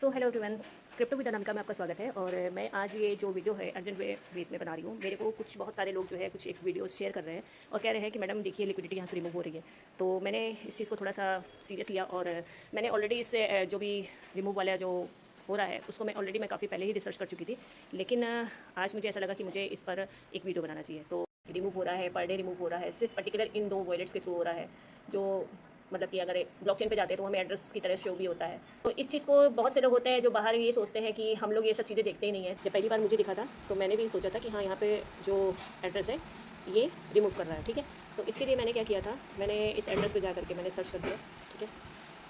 So hello everyone, crypto with Anamika में आपका स्वागत है। और मैं आज ये जो वीडियो है अर्जेंट बेस में बना रही हूँ। मेरे को कुछ बहुत सारे लोग जो है कुछ एक वीडियो शेयर कर रहे हैं और कह रहे हैं कि मैडम देखिए लिक्विडिटी यहाँ से रिमूव हो रही है। तो मैंने इस चीज़ को थोड़ा सा सीरियस लिया और मैंने ऑलरेडी इससे जो भी रिमूव वाला जो हो रहा है उसको मैं काफ़ी पहले ही रिसर्च कर चुकी थी। लेकिन आज मुझे ऐसा लगा कि मुझे इस पर एक वीडियो बनाना चाहिए। तो रिमूव हो रहा है, पर डे रिमूव हो रहा है, सिर्फ पर्टिकुलर इन 2 वॉलेट्स के थ्रू हो रहा है। जो मतलब कि अगर ब्लॉकचेन पे जाते हैं तो हमें एड्रेस की तरह शो भी होता है। तो इस चीज़ को बहुत से लोग होते हैं जो बाहर ये सोचते हैं कि हम लोग ये सब चीज़ें देखते ही नहीं है। जब पहली बार मुझे दिखा था तो मैंने भी सोचा था कि हाँ, यहाँ पे जो एड्रेस है ये रिमूव कर रहा है, ठीक है। तो इसके लिए मैंने क्या किया था, मैंने इस एड्रेस पे जा करके मैंने सर्च कर दिया, ठीक है।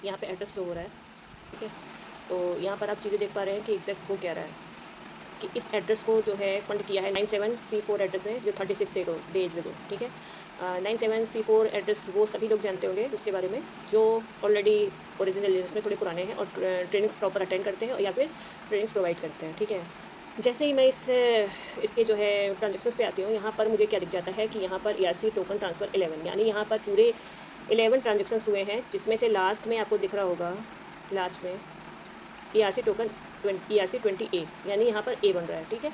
यहाँ पे एड्रेस शो हो रहा है, ठीक है। तो यहाँ पर आप चीज़ें देख पा रहे हैं कि एग्जैक्ट हो क्या रहा है कि इस एड्रेस को जो है फंड किया है 97C4 एड्रेस है जो 36 डेज लगो, ठीक है। 97C4 एड्रेस वो सभी लोग जानते होंगे उसके बारे में जो ऑलरेडी ओरिजिनल एड्रेस में थोड़े पुराने हैं और ट्रेनिंग्स प्रॉपर अटेंड करते हैं या फिर ट्रेनिंग्स प्रोवाइड करते हैं, ठीक है। जैसे ही मैं इसके जो है ट्रांजेक्शन्स पे आती हूँ, यहाँ पर मुझे क्या दिख जाता है कि यहाँ पर ERC टोकन ट्रांसफ़र 11, यानी यहाँ पर पूरे 11 ट्रांजेक्शन्स हुए हैं, जिसमें से लास्ट में आपको दिख रहा होगा, लास्ट में ERC टोकन ERC20A, यानी यहाँ पर A बन रहा है, ठीक है।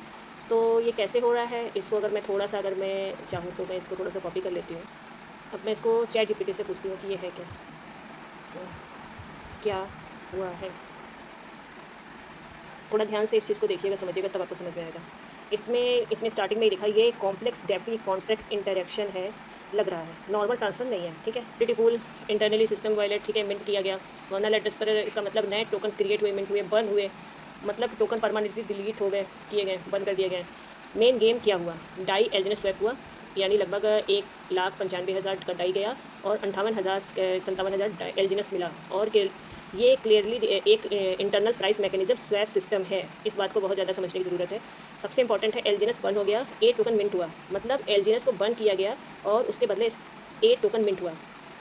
तो ये कैसे हो रहा है, इसको अगर मैं थोड़ा सा, अगर मैं चाहूँ तो मैं इसको थोड़ा सा कॉपी कर लेती हूँ। अब मैं इसको चैट जीपीटी से पूछती हूँ कि ये है क्या, तो क्या हुआ है। थोड़ा ध्यान से इस चीज़ को देखिएगा, समझिएगा, तब आपको समझ में आएगा। इसमें स्टार्टिंग में ही लिखा ये कॉम्प्लेक्स डेफी कॉन्ट्रैक्ट इंटरेक्शन है, लग रहा है नॉर्मल ट्रांसफर नहीं है, ठीक है। Pretty cool internally system violet, ठीक है, मिंट किया गया कर्नल एड्रेस पर। इसका मतलब नए टोकन क्रिएट हुए, मिंट हुए, बर्न हुए, मतलब टोकन परमानेंटली डिलीट हो गए, किए गए, बंद कर दिए गए। मेन गेम क्या हुआ, डाई एल्जिनस स्वैप हुआ, यानी लगभग 1,95,000 का डाई गया और 57,000 एल्जिनस मिला। और ये क्लियरली एक internal price mechanism swap system है, इस बात को बहुत ज़्यादा समझने की ज़रूरत है। सबसे इंपॉर्टेंट है एल्जिनस बर्न हो गया, ए टोकन मिंट हुआ, मतलब एल्जिनस को बर्न किया गया और उसके बदले ए टोकन मिंट हुआ।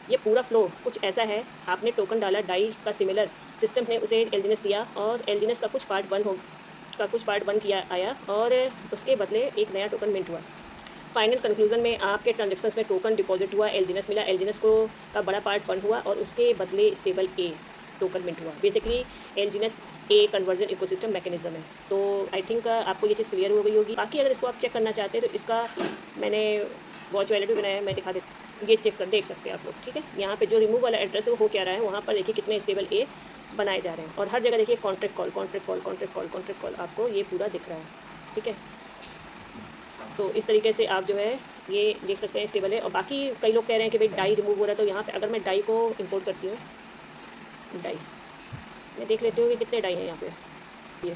ये पूरा फ्लो कुछ ऐसा है, आपने टोकन डाला, डाई का सिमिलर सिस्टम ने उसे एल्जिनस दिया और एल्जिनस का कुछ पार्ट बर्न किया आया और उसके बदले एक नया टोकन मिंट हुआ। फाइनल कंक्लूजन में आपके ट्रांजेक्शन्स में टोकन डिपॉजिट हुआ, एल्जिनस मिला, एल्जिनस को का बड़ा पार्ट बर्न हुआ और उसके बदले स्टेबल ए टोकन मिंट हुआ। बेसिकली एल्जिनस ए कन्वर्जन इकोसिस्टम मैकेनिज्म है। तो आई थिंक आपको ये चीज़ क्लियर हो गई होगी। बाकी अगर इसको आप चेक करना चाहते हैं तो इसका मैंने वॉच वैलेट भी बनाया है, मैं दिखा देती, ये चेक कर देख सकते हैं आप लोग, ठीक है। यहाँ पे जो रिमूव वाला एड्रेस है वो हो क्या रहा है, वहाँ पर देखिए कितने स्टेबल ए बनाए जा रहे हैं और हर जगह देखिए कॉन्ट्रैक्ट कॉल आपको ये पूरा दिख रहा है, ठीक है। तो इस तरीके से आप जो है ये देख सकते हैं स्टेबल है। और बाकी कई लोग कह रहे हैं कि भाई डाई रिमूव हो रहा है, तो यहाँ पे अगर मैं डाई को इंपोर्ट करती हूँ, डाई मैं देख लेती हूँ कि कितने डाई हैं यहाँ पे। ये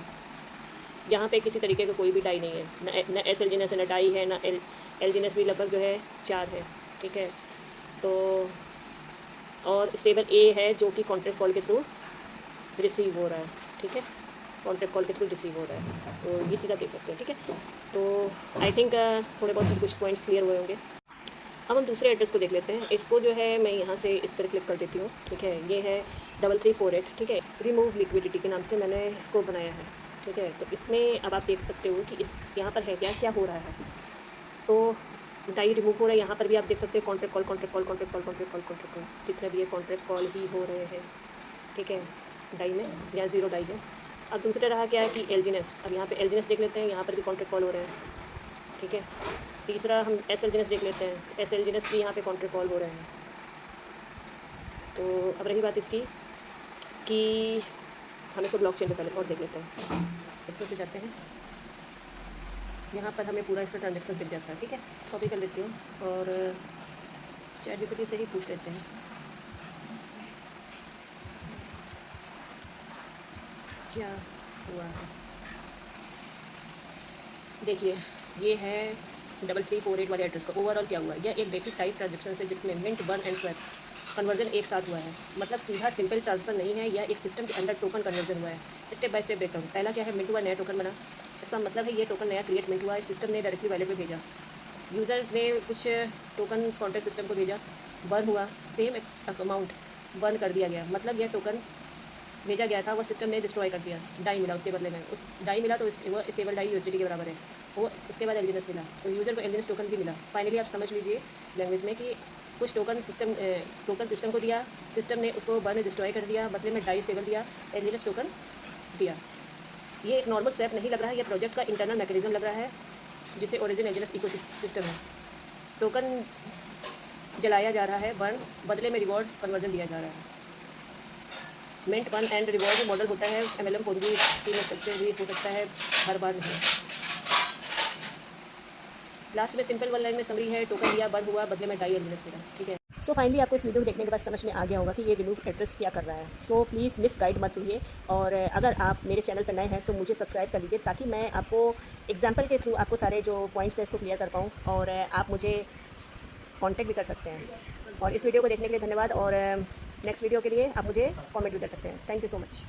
यहाँ पे किसी तरीके का कोई भी डाई नहीं है, न एस एल्जिनस है, न डाई है, न एल्जिनस भी लगभग जो है 4 है, ठीक है। तो और स्टेबल ए है जो कि कॉन्ट्रैक्ट कॉल के थ्रू रिसीव हो रहा है, ठीक है, कॉन्ट्रैक्ट कॉल के थ्रू रिसीव हो रहा है। तो ये चीज़ आप देख सकते हैं, ठीक है। तो आई थिंक थोड़े बहुत कुछ पॉइंट्स क्लियर हुए होंगे। अब हम दूसरे एड्रेस को देख लेते हैं। इसको जो है मैं यहाँ से इस पर क्लिक कर देती हूँ, ठीक है। ये है 3348, ठीक है, रिमूव लिक्विडिटी के नाम से मैंने इसको बनाया है, ठीक है। तो इसमें अब आप देख सकते हो कि इस यहाँ पर है क्या क्या हो रहा है। तो डाई रिमूव हो रहा है, यहाँ पर भी आप देख सकते हैं कॉन्ट्रैक्ट कॉल जितने भी ये कॉन्ट्रैक्ट कॉल ही हो रहे हैं, ठीक है, डाई में या 0 डाई है। अब दूसरा रहा क्या है कि एल्जिनस, अब यहाँ पे एल्जिनस देख लेते हैं, यहाँ पर भी कॉन्ट्रैक्ट कॉल हो रहे हैं, ठीक है। तीसरा हम एस एल्जिनस देख लेते हैं, एस एल्जिनस भी यहाँ पे कॉन्ट्रैक्ट कॉल हो रहे हैं। तो अब रही बात इसकी कि हम इसको ब्लॉकचेन पे पहले और देख लेते हैं। एक्सेस पे जाते हैं, यहाँ पर हमें पूरा इसका ट्रांजेक्शन दिख जाता है, ठीक है। कॉपी कर लेती हूँ और चैट जीपीटी से ही पूछ लेते हैं क्या हुआ है। देखिए ये है 3348 वाले एड्रेस का ओवरऑल क्या हुआ है। यह एक डेफी टाइप ट्रांजेक्शन है जिसमें mint, burn and swap conversion एक साथ हुआ है, मतलब सीधा सिंपल ट्रांसफर नहीं है, यह एक सिस्टम के अंदर टोकन कन्वर्जन हुआ है। स्टेप बाय स्टेप देखता हूँ। पहला क्या है, मिंट हुआ, नया टोकन बना, इसका मतलब है ये टोकन नया क्रिएट मिंट हुआ, इस सिस्टम ने डायरेक्टली वैलेट में भेजा, यूज़र ने कुछ टोकन कॉन्ट्रैक्ट सिस्टम को भेजा, बर्न हुआ, सेम अमाउंट बर्न कर दिया गया, मतलब यह टोकन भेजा गया था वो सिस्टम ने डिस्ट्रॉय कर दिया, डाई मिला उसके बदले में, उस डाई मिला तो वो स्टेबल डाई USDT के बराबर है। वो उसके बाद एल्जिनस मिला, तो यूज़र को एल्जिनस टोकन भी मिला। फाइनली आप समझ लीजिए लैंग्वेज में कि कुछ टोकन सिस्टम को दिया, सिस्टम ने उसको बर्न डिस्ट्रॉय कर दिया, बदले में डाई स्टेबल दिया, एलियस टोकन दिया। ये एक नॉर्मल स्वैप नहीं लग रहा है, ये प्रोजेक्ट का इंटरनल मैकेनिज्म लग रहा है जिसे ओरिजिन एलियस इको सिस्टम है। टोकन जलाया जा रहा है, बर्न, बदले में रिवॉर्ड कन्वर्जन दिया जा रहा है। Mint burn and reward model होता है, MLM पोंजी स्कीम स्ट्रक्चर भी हो सकता है, हर बार नहीं। लास्ट में सिंपल वन लाइन में समरी है, टोकन दिया, बर्न हुआ, बदले में डाई एलियस मिला, ठीक है। सो फाइनली आपको इस वीडियो को देखने के बाद समझ में आ गया होगा कि ये रिमूव एड्रेस क्या कर रहा है। सो प्लीज़ मिस गाइड मत हुई, और अगर आप मेरे चैनल पर नए हैं तो मुझे सब्सक्राइब कर लीजिए, ताकि मैं आपको एग्जाम्पल के थ्रू आपको सारे जो पॉइंट्स हैं इसको क्लियर कर पाऊँ, और आप मुझे कॉन्टैक्ट भी कर सकते हैं। और इस वीडियो को देखने के लिए धन्यवाद, और नेक्स्ट वीडियो के लिए आप मुझे कॉमेंट भी कर सकते हैं। Thank you so much.